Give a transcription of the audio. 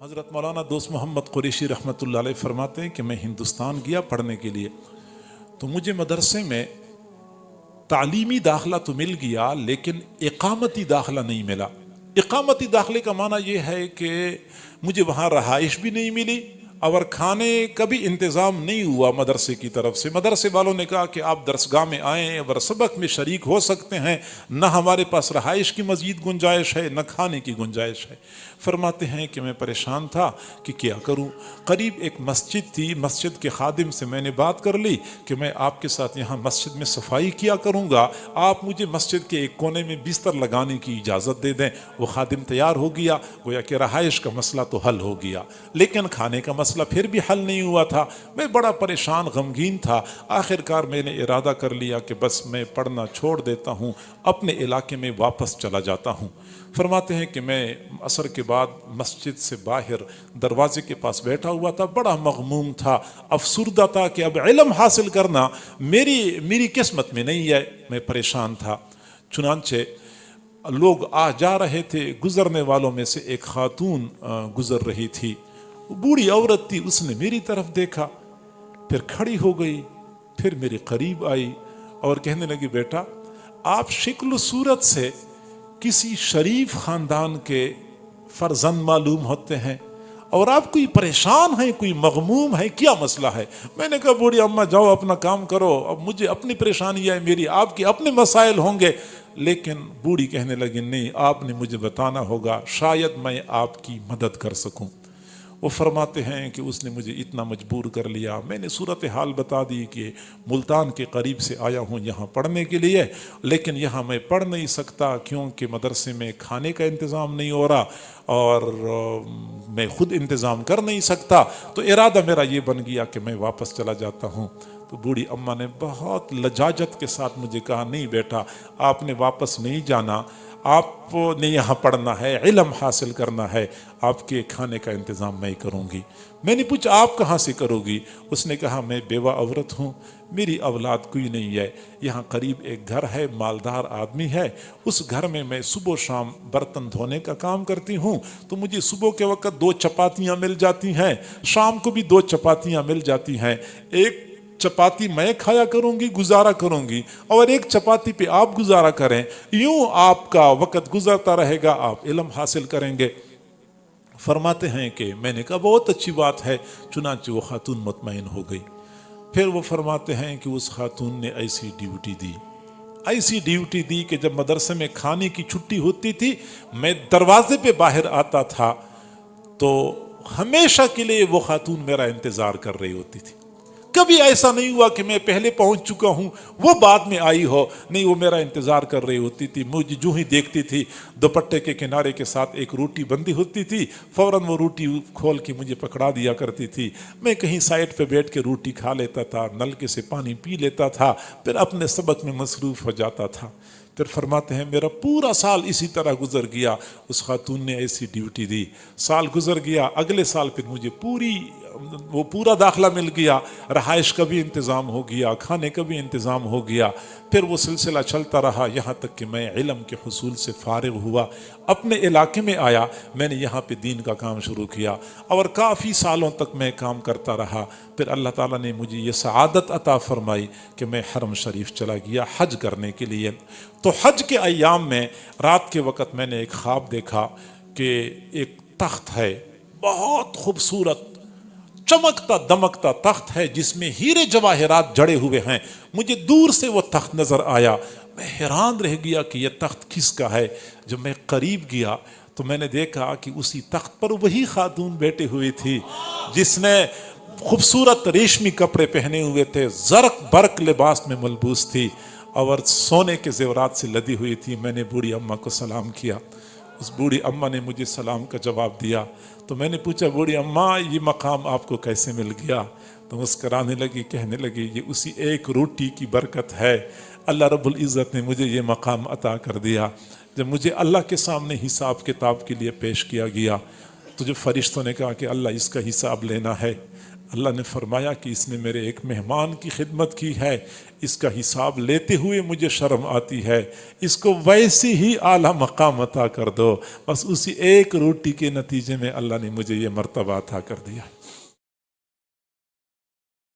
حضرت مولانا دوست محمد قریشی رحمۃ اللہ علیہ فرماتے ہیں کہ میں ہندوستان گیا پڑھنے کے لیے، تو مجھے مدرسے میں تعلیمی داخلہ تو مل گیا لیکن اقامتی داخلہ نہیں ملا۔ اقامتی داخلے کا معنی یہ ہے کہ مجھے وہاں رہائش بھی نہیں ملی اور کھانے کا بھی انتظام نہیں ہوا مدرسے کی طرف سے۔ مدرسے والوں نے کہا کہ آپ درسگاہ میں آئیں اور سبق میں شریک ہو سکتے ہیں، نہ ہمارے پاس رہائش کی مزید گنجائش ہے نہ کھانے کی گنجائش ہے۔ فرماتے ہیں کہ میں پریشان تھا کہ کیا کروں۔ قریب ایک مسجد تھی، مسجد کے خادم سے میں نے بات کر لی کہ میں آپ کے ساتھ یہاں مسجد میں صفائی کیا کروں گا، آپ مجھے مسجد کے ایک کونے میں بستر لگانے کی اجازت دے دیں۔ وہ خادم تیار ہو گیا، گویا کہ رہائش کا مسئلہ تو حل ہو گیا لیکن کھانے کا مسئلہ پھر بھی حل نہیں ہوا تھا۔ میں بڑا پریشان غمگین تھا۔ آخر کار میں نے ارادہ کر لیا کہ بس میں پڑھنا چھوڑ دیتا ہوں، اپنے علاقے میں واپس چلا جاتا ہوں۔ فرماتے ہیں کہ میں عصر کے بعد مسجد سے باہر دروازے کے پاس بیٹھا ہوا تھا، بڑا مغموم تھا، افسردہ تھا کہ اب علم حاصل کرنا میری قسمت میں نہیں ہے۔ میں پریشان تھا۔ چنانچہ لوگ آ جا رہے تھے، گزرنے والوں میں سے ایک خاتون گزر رہی تھی، بوڑھی عورت تھی، اس نے میری طرف دیکھا، پھر کھڑی ہو گئی، پھر میرے قریب آئی اور کہنے لگی بیٹا آپ شکل و صورت سے کسی شریف خاندان کے فرزند معلوم ہوتے ہیں اور آپ کوئی پریشان ہیں، کوئی مغموم ہے، کیا مسئلہ ہے؟ میں نے کہا بوڑھی اماں جاؤ اپنا کام کرو، اب مجھے اپنی پریشانی ہے، میری آپ کے اپنے مسائل ہوں گے۔ لیکن بوڑھی کہنے لگی نہیں، آپ نے مجھے بتانا ہوگا، شاید میں آپ کی مدد کر سکوں۔ وہ فرماتے ہیں کہ اس نے مجھے اتنا مجبور کر لیا، میں نے صورتحال بتا دی کہ ملتان کے قریب سے آیا ہوں یہاں پڑھنے کے لیے، لیکن یہاں میں پڑھ نہیں سکتا کیونکہ مدرسے میں کھانے کا انتظام نہیں ہو رہا اور میں خود انتظام کر نہیں سکتا، تو ارادہ میرا یہ بن گیا کہ میں واپس چلا جاتا ہوں۔ تو بوڑھی اماں نے بہت لجاجت کے ساتھ مجھے کہا نہیں بیٹا آپ نے واپس نہیں جانا، آپ نے یہاں پڑھنا ہے، علم حاصل کرنا ہے، آپ کے کھانے کا انتظام میں کروں گی۔ میں نے پوچھا آپ کہاں سے کرو گی؟ اس نے کہا میں بیوہ عورت ہوں، میری اولاد کوئی نہیں ہے، یہاں قریب ایک گھر ہے، مالدار آدمی ہے، اس گھر میں صبح و شام برتن دھونے کا کام کرتی ہوں، تو مجھے صبح کے وقت 2 چپاتیاں مل جاتی ہیں، شام کو بھی 2 چپاتیاں مل جاتی ہیں، ایک چپاتی میں کھایا کروں گی، گزارا کروں گی، اور ایک چپاتی پہ آپ گزارا کریں، یوں آپ کا وقت گزرتا رہے گا، آپ علم حاصل کریں گے۔ فرماتے ہیں کہ میں نے کہا بہت اچھی بات ہے، چنانچہ وہ خاتون مطمئن ہو گئی۔ پھر وہ فرماتے ہیں کہ اس خاتون نے ایسی ڈیوٹی دی کہ جب مدرسے میں کھانے کی چھٹی ہوتی تھی میں دروازے پہ باہر آتا تھا تو ہمیشہ کے لیے وہ خاتون میرا انتظار کر رہی ہوتی تھی۔ کبھی ایسا نہیں ہوا کہ میں پہلے پہنچ چکا ہوں وہ بعد میں آئی ہو، نہیں، وہ میرا انتظار کر رہی ہوتی تھی۔ مجھے جو ہی دیکھتی تھی دوپٹے کے کنارے کے ساتھ ایک روٹی بندھی ہوتی تھی، فوراً وہ روٹی کھول کے مجھے پکڑا دیا کرتی تھی، میں کہیں سائڈ پہ بیٹھ کے روٹی کھا لیتا تھا، نلکے سے پانی پی لیتا تھا، پھر اپنے سبق میں مصروف ہو جاتا تھا۔ پھر فرماتے ہیں میرا پورا سال اسی طرح گزر گیا، اس خاتون نے ایسی ڈیوٹی دی، سال گزر گیا، اگلے سال پھر مجھے پورا داخلہ مل گیا، رہائش کا بھی انتظام ہو گیا، کھانے کا بھی انتظام ہو گیا، پھر وہ سلسلہ چلتا رہا یہاں تک کہ میں علم کے حصول سے فارغ ہوا، اپنے علاقے میں آیا، میں نے یہاں پہ دین کا کام شروع کیا اور کافی سالوں تک میں کام کرتا رہا۔ پھر اللہ تعالیٰ نے مجھے یہ سعادت عطا فرمائی کہ میں حرم شریف چلا گیا حج کرنے کے لیے۔ تو حج کے ایام میں رات کے وقت میں نے ایک خواب دیکھا کہ ایک تخت ہے، بہت خوبصورت چمکتا دمکتا تخت ہے جس میں ہیرے جواہرات جڑے ہوئے ہیں۔ مجھے دور سے وہ تخت نظر آیا، میں حیران رہ گیا کہ یہ تخت کس کا ہے۔ جب میں قریب گیا تو میں نے دیکھا کہ اسی تخت پر وہی خاتون بیٹھی ہوئی تھی جس نے خوبصورت ریشمی کپڑے پہنے ہوئے تھے، زرق برق لباس میں ملبوس تھی اور سونے کے زیورات سے لدی ہوئی تھی۔ میں نے بوڑھی اماں کو سلام کیا، اس بوڑھی اماں نے مجھے سلام کا جواب دیا، تو میں نے پوچھا بوڑھی اماں یہ مقام آپ کو کیسے مل گیا؟ تو مسکرانے لگی، کہنے لگی یہ اسی ایک روٹی کی برکت ہے، اللہ رب العزت نے مجھے یہ مقام عطا کر دیا۔ جب مجھے اللہ کے سامنے حساب کتاب کے لیے پیش کیا گیا تو جو فرشتوں نے کہا کہ اللہ اس کا حساب لینا ہے، اللہ نے فرمایا کہ اس نے میرے ایک مہمان کی خدمت کی ہے، اس کا حساب لیتے ہوئے مجھے شرم آتی ہے، اس کو ویسی ہی اعلیٰ مقام عطا کر دو۔ بس اسی ایک روٹی کے نتیجے میں اللہ نے مجھے یہ مرتبہ عطا کر دیا۔